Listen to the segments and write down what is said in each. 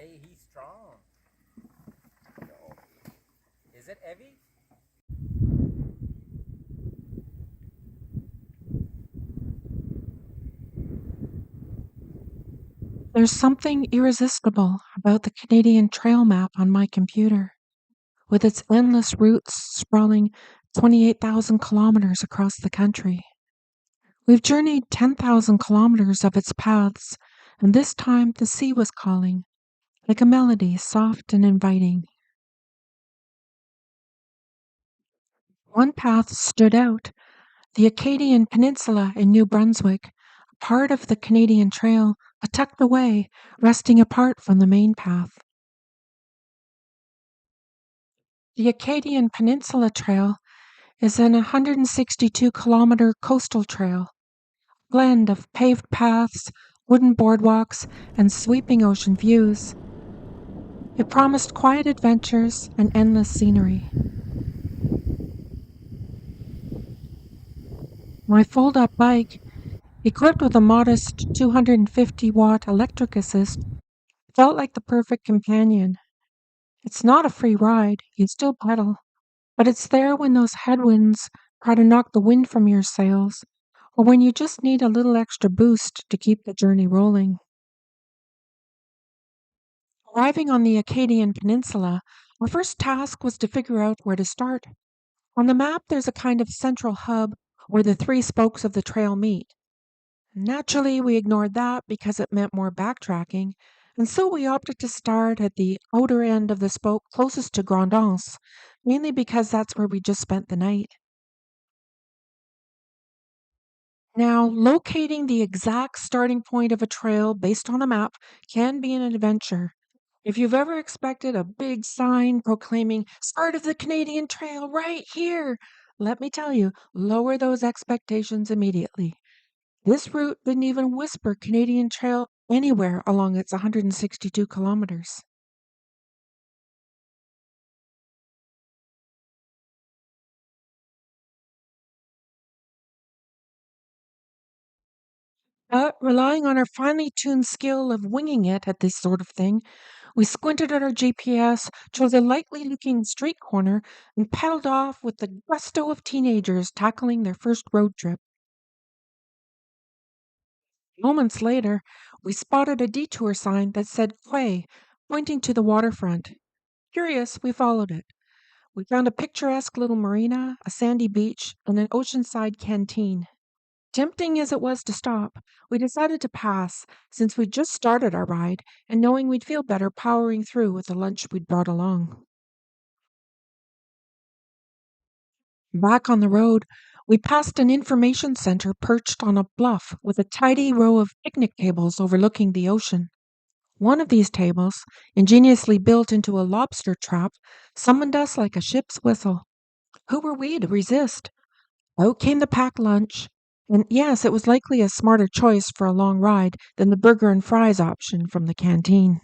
Hey, he's strong. Is it heavy? There's something irresistible about the Canadian trail map on my computer, with its endless routes sprawling 28,000 kilometers across the country. We've journeyed 10,000 kilometers of its paths, and this time the sea was calling, like a melody soft and inviting. One path stood out, the Acadian Peninsula in New Brunswick, a part of the Canadian Trail, but tucked away, resting apart from the main path. The Acadian Peninsula Trail is an 162-kilometer coastal trail, a blend of paved paths, wooden boardwalks, and sweeping ocean views. It promised quiet adventures and endless scenery. My fold-up bike, equipped with a modest 250-watt electric assist, felt like the perfect companion. It's not a free ride, you still pedal, but it's there when those headwinds try to knock the wind from your sails, or when you just need a little extra boost to keep the journey rolling. Arriving on the Acadian Peninsula, our first task was to figure out where to start. On the map, there's a kind of central hub where the three spokes of the trail meet. Naturally, we ignored that because it meant more backtracking, and so we opted to start at the outer end of the spoke closest to Grand Anse, mainly because that's where we just spent the night. Now, locating the exact starting point of a trail based on a map can be an adventure. If you've ever expected a big sign proclaiming "Start of the Canadian Trail right here," let me tell you, lower those expectations immediately. This route didn't even whisper Canadian Trail anywhere along its 162 kilometers. But relying on our finely tuned skill of winging it at this sort of thing, we squinted at our GPS, chose a likely looking street corner, and pedaled off with the gusto of teenagers tackling their first road trip. Moments later, we spotted a detour sign that said Quay, pointing to the waterfront. Curious, we followed it. We found a picturesque little marina, a sandy beach, and an oceanside canteen. Tempting as it was to stop, we decided to pass since we'd just started our ride and knowing we'd feel better powering through with the lunch we'd brought along. Back on the road, we passed an information center perched on a bluff with a tidy row of picnic tables overlooking the ocean. One of these tables, ingeniously built into a lobster trap, summoned us like a ship's whistle. Who were we to resist? Out came the packed lunch, and yes, it was likely a smarter choice for a long ride than the burger and fries option from the canteen.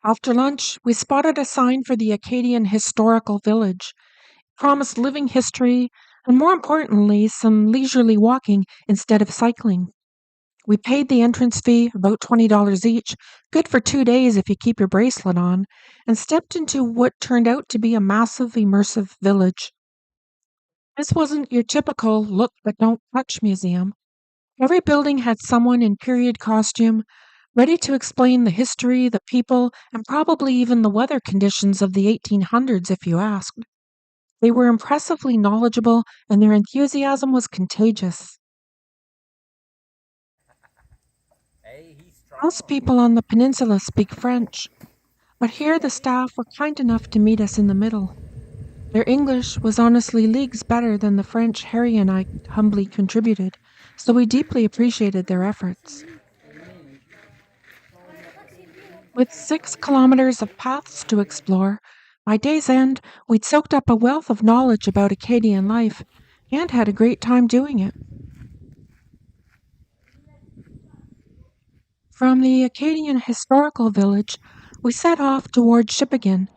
After lunch, we spotted a sign for the Acadian Historical Village. It promised living history and, more importantly, some leisurely walking instead of cycling. We paid the entrance fee, about $20 each, good for 2 days if you keep your bracelet on, and stepped into what turned out to be a massive, immersive village. This wasn't your typical look but don't touch museum. Every building had someone in period costume, ready to explain the history, the people, and probably even the weather conditions of the 1800s if you asked. They were impressively knowledgeable, and their enthusiasm was contagious. Hey, he's Most strong. people on the peninsula speak French, but here the staff were kind enough to meet us in the middle. Their English was honestly leagues better than the French Harry and I humbly contributed, so we deeply appreciated their efforts. With 6 kilometers of paths to explore, by day's end, we'd soaked up a wealth of knowledge about Acadian life and had a great time doing it. From the Acadian Historical Village, we set off toward Shippagan.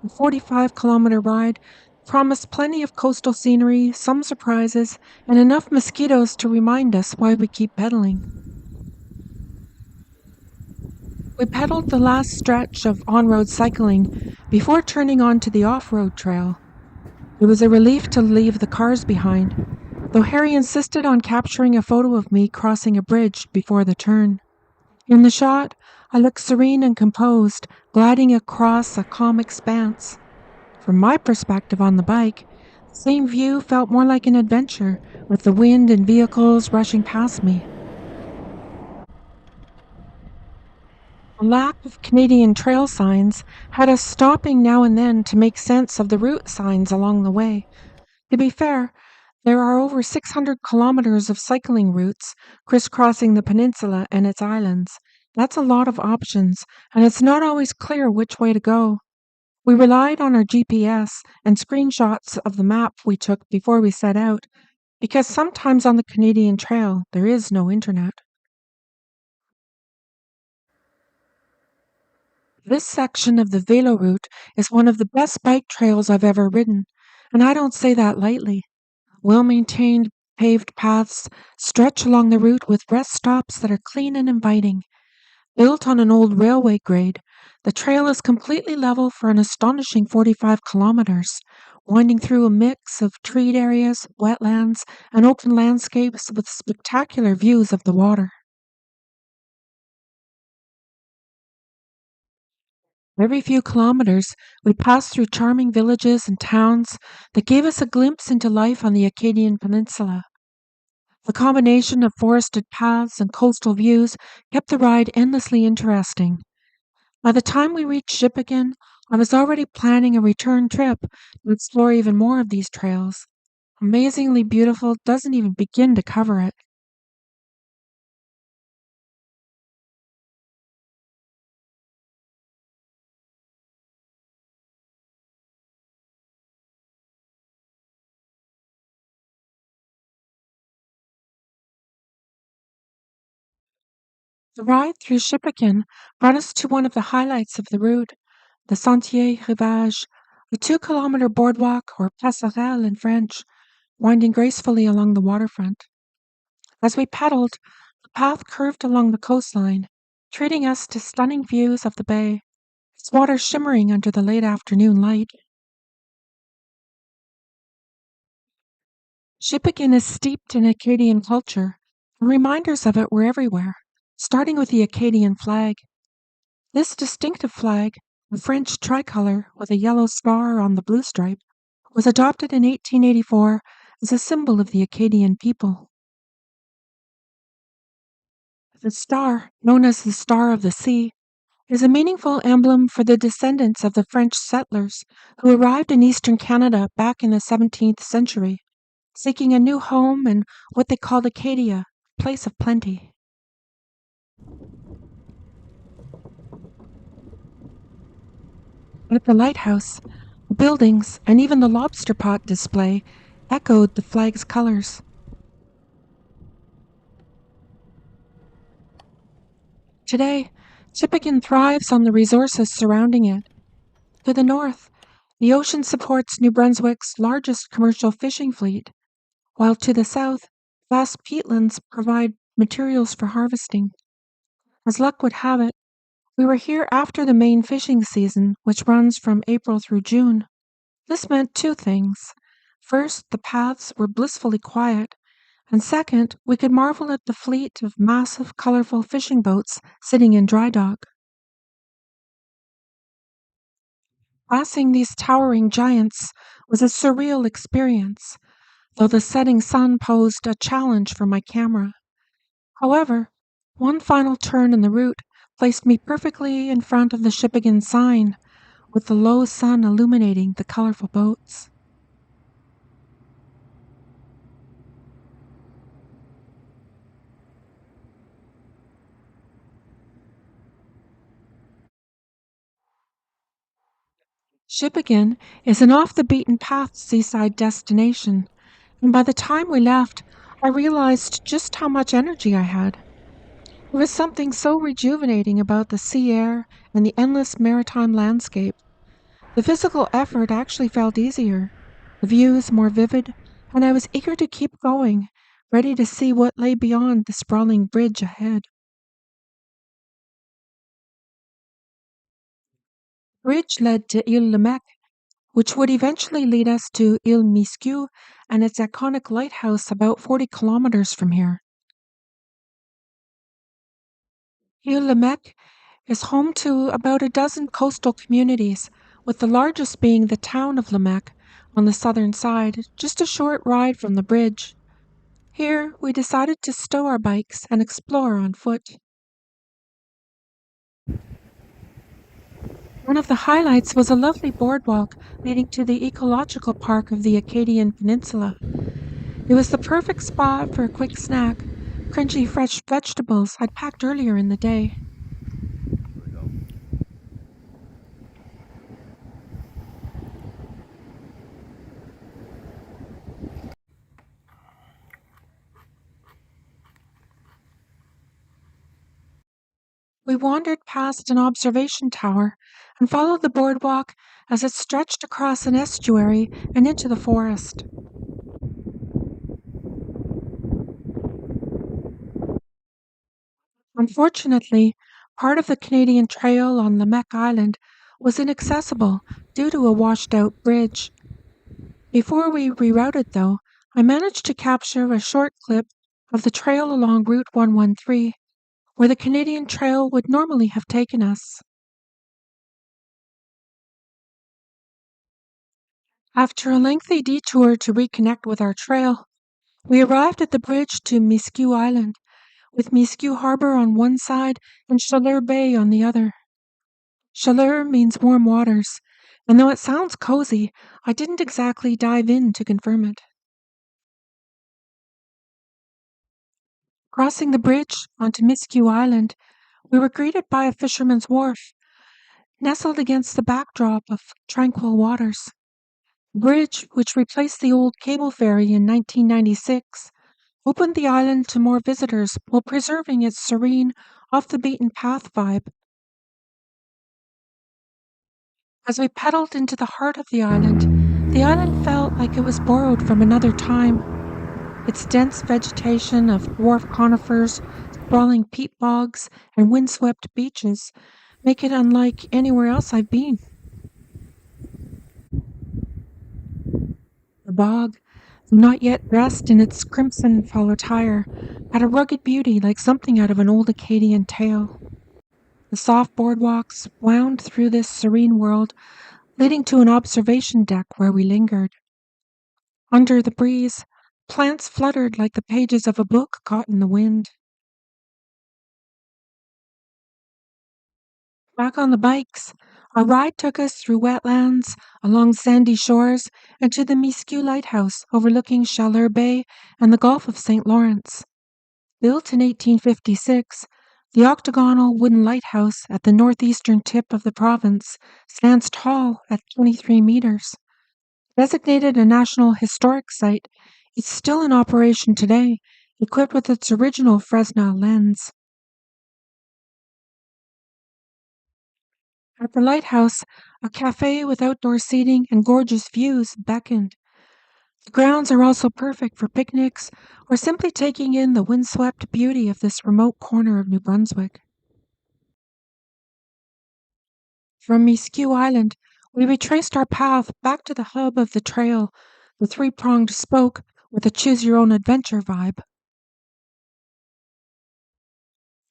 A 45-kilometer ride promised plenty of coastal scenery, some surprises, and enough mosquitoes to remind us why we keep pedaling. We pedaled the last stretch of on-road cycling before turning onto the off-road trail. It was a relief to leave the cars behind, though Harry insisted on capturing a photo of me crossing a bridge before the turn. In the shot, I looked serene and composed, gliding across a calm expanse. From my perspective on the bike, the same view felt more like an adventure, with the wind and vehicles rushing past me. A lack of Canadian trail signs had us stopping now and then to make sense of the route signs along the way. To be fair, there are over 600 kilometers of cycling routes crisscrossing the peninsula and its islands. That's a lot of options, and it's not always clear which way to go. We relied on our GPS and screenshots of the map we took before we set out, because sometimes on the Canadian Trail there is no internet. This section of the Velo route is one of the best bike trails I've ever ridden, and I don't say that lightly. Well-maintained paved paths stretch along the route with rest stops that are clean and inviting. Built on an old railway grade, the trail is completely level for an astonishing 45 kilometers, winding through a mix of treed areas, wetlands, and open landscapes with spectacular views of the water. Every few kilometers, we passed through charming villages and towns that gave us a glimpse into life on the Acadian Peninsula. The combination of forested paths and coastal views kept the ride endlessly interesting. By the time we reached Shippagan, I was already planning a return trip to explore even more of these trails. Amazingly Beautiful doesn't even begin to cover it. The ride through Shippagan brought us to one of the highlights of the route, the Sentier Rivage, a 2-kilometer boardwalk, or passerelle in French, winding gracefully along the waterfront. As we pedaled, the path curved along the coastline, treating us to stunning views of the bay, its water shimmering under the late afternoon light. Shippagan is steeped in Acadian culture, and reminders of it were everywhere, starting with the Acadian flag. This distinctive flag, a French tricolour with a yellow star on the blue stripe, was adopted in 1884 as a symbol of the Acadian people. The star, known as the Star of the Sea, is a meaningful emblem for the descendants of the French settlers who arrived in eastern Canada back in the 17th century, seeking a new home in what they called Acadia, a place of plenty. At the lighthouse, the buildings and even the lobster pot display echoed the flag's colors. Today, Shippagan thrives on the resources surrounding it. To the north, the ocean supports New Brunswick's largest commercial fishing fleet, while to the south, vast peatlands provide materials for harvesting. As luck would have it, we were here after the main fishing season, which runs from April through June. This meant two things. First, the paths were blissfully quiet, and second, we could marvel at the fleet of massive, colorful fishing boats sitting in dry dock. Passing these towering giants was a surreal experience, though the setting sun posed a challenge for my camera. However, one final turn in the route placed me perfectly in front of the Shippagan sign, with the low sun illuminating the colorful boats. Shippagan is an off-the-beaten-path seaside destination, and by the time we left, I realized just how much energy I had. There was something so rejuvenating about the sea air and the endless maritime landscape. The physical effort actually felt easier, the views more vivid, and I was eager to keep going, ready to see what lay beyond the sprawling bridge ahead. Bridge led to Lamèque, which would eventually lead us to Miscou and its iconic lighthouse about 40 kilometers from here. Lamèque is home to about a dozen coastal communities, with the largest being the town of Lamèque on the southern side, just a short ride from the bridge. Here, we decided to stow our bikes and explore on foot. One of the highlights was a lovely boardwalk leading to the ecological park of the Acadian Peninsula. It was the perfect spot for a quick snack, crunchy fresh vegetables I'd packed earlier in the day. We wandered past an observation tower and followed the boardwalk as it stretched across an estuary and into the forest. Unfortunately, part of the Canadian Trail on Lamèque Island was inaccessible due to a washed-out bridge. Before we rerouted, though, I managed to capture a short clip of the trail along Route 113, where the Canadian Trail would normally have taken us. After a lengthy detour to reconnect with our trail, we arrived at the bridge to Miscou Island, with Miscou Harbor on one side and Chaleur Bay on the other. Chaleur means warm waters, and though it sounds cozy, I didn't exactly dive in to confirm it. Crossing the bridge onto Miscou Island, we were greeted by a fisherman's wharf, nestled against the backdrop of tranquil waters. The bridge, which replaced the old cable ferry in 1996, opened the island to more visitors while preserving its serene, off-the-beaten-path vibe. As we pedaled into the heart of the island felt like it was borrowed from another time. Its dense vegetation of dwarf conifers, sprawling peat bogs, and windswept beaches make it unlike anywhere else I've been. The bog, not yet dressed in its crimson fall attire, had a rugged beauty like something out of an old Acadian tale. The soft boardwalks wound through this serene world, leading to an observation deck where we lingered. Under the breeze, plants fluttered like the pages of a book caught in the wind. Back on the bikes, our ride took us through wetlands, along sandy shores, and to the Miscou Lighthouse overlooking Chaleur Bay and the Gulf of St. Lawrence. Built in 1856, the octagonal wooden lighthouse at the northeastern tip of the province stands tall at 23 meters. Designated a National Historic Site, it's still in operation today, equipped with its original Fresnel lens. At the lighthouse, a cafe with outdoor seating and gorgeous views beckoned. The grounds are also perfect for picnics or simply taking in the windswept beauty of this remote corner of New Brunswick. From Miscou Island, we retraced our path back to the hub of the trail, the three-pronged spoke with a choose-your-own-adventure vibe.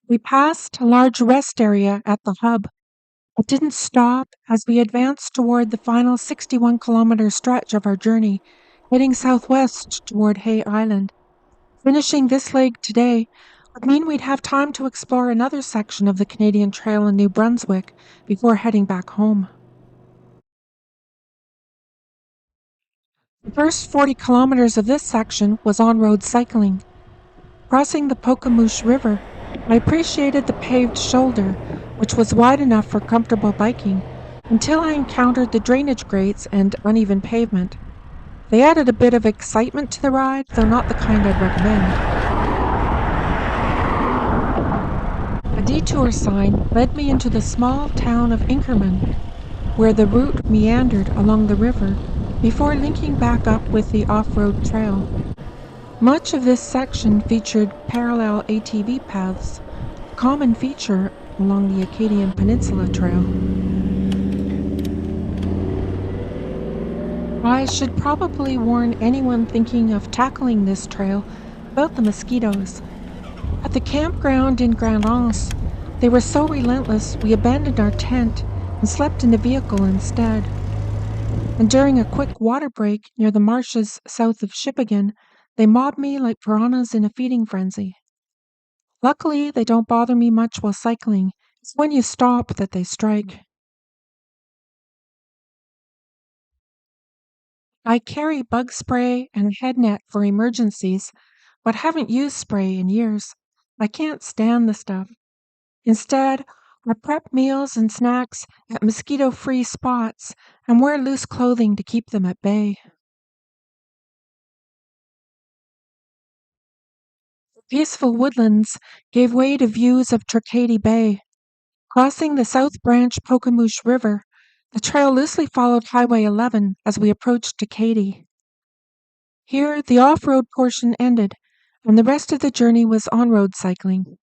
We passed a large rest area at the hub, but didn't stop as we advanced toward the final 61-kilometer stretch of our journey, heading southwest toward Hay Island. Finishing this leg today would mean we'd have time to explore another section of the Canadian Trail in New Brunswick before heading back home. The first 40 kilometers of this section was on-road cycling. Crossing the Pocamouche River, I appreciated the paved shoulder, which was wide enough for comfortable biking, until I encountered the drainage grates and uneven pavement. They added a bit of excitement to the ride, though not the kind I'd recommend. A detour sign led me into the small town of Inkerman, where the route meandered along the river before linking back up with the off-road trail. Much of this section featured parallel ATV paths, a common feature along the Acadian Peninsula Trail. I should probably warn anyone thinking of tackling this trail about the mosquitoes. At the campground in Grand Anse, they were so relentless we abandoned our tent and slept in the vehicle instead. And during a quick water break near the marshes south of Shippagan, they mobbed me like piranhas in a feeding frenzy. Luckily, they don't bother me much while cycling. It's when you stop that they strike. I carry bug spray and a head net for emergencies, but haven't used spray in years. I can't stand the stuff. Instead, I prep meals and snacks at mosquito-free spots and wear loose clothing to keep them at bay. The peaceful woodlands gave way to views of Tracadie Bay. Crossing the South Branch Pokemouche River, the trail loosely followed Highway 11 as we approached Acadie. Here, the off-road portion ended, and the rest of the journey was on-road cycling.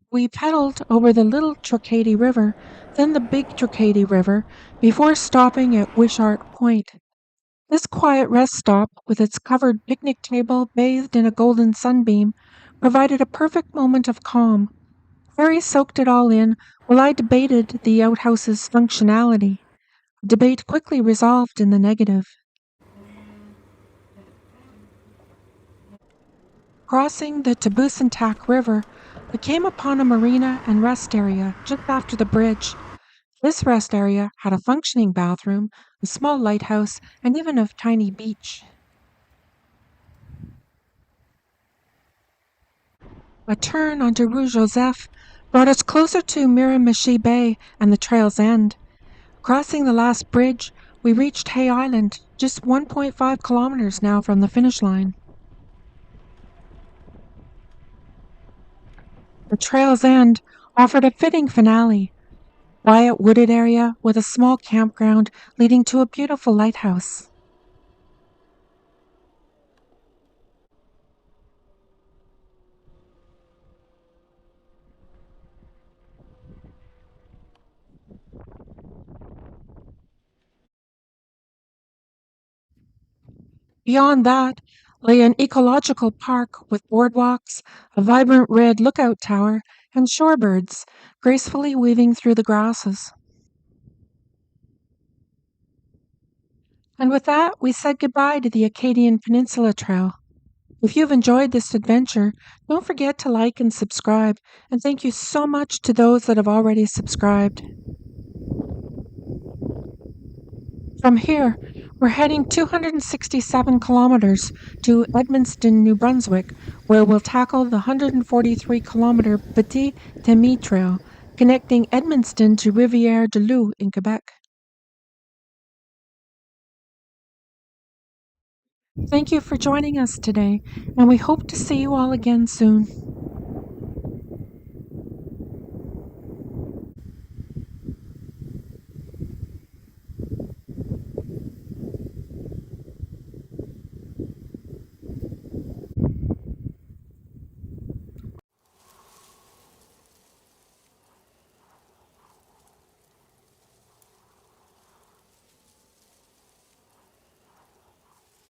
We pedaled over the Little Tracadie River, then the Big Tracadie River, before stopping at Wishart Point. This quiet rest stop, with its covered picnic table bathed in a golden sunbeam, provided a perfect moment of calm. Harry soaked it all in while I debated the outhouse's functionality. Debate quickly resolved in the negative. Crossing the Tabusantak River, we came upon a marina and rest area just after the bridge. This rest area had a functioning bathroom, a small lighthouse, and even a tiny beach. A turn onto Rue Joseph brought us closer to Miramichi Bay and the trail's end. Crossing the last bridge, we reached Hay Island, just 1.5 kilometers now from the finish line. The trail's end offered a fitting finale. Quiet wooded area with a small campground leading to a beautiful lighthouse. Beyond that lay an ecological park with boardwalks, a vibrant red lookout tower, and shorebirds gracefully weaving through the grasses. And with that, we said goodbye to the Acadian Peninsula Trail. If you've enjoyed this adventure, don't forget to like and subscribe, and thank you so much to those that have already subscribed. From here, we're heading 267 kilometers to Edmundston, New Brunswick, where we'll tackle the 143-kilometer Petit Themy Trail, connecting Edmundston to Rivière-du-Loup in Quebec. Thank you for joining us today, and we hope to see you all again soon.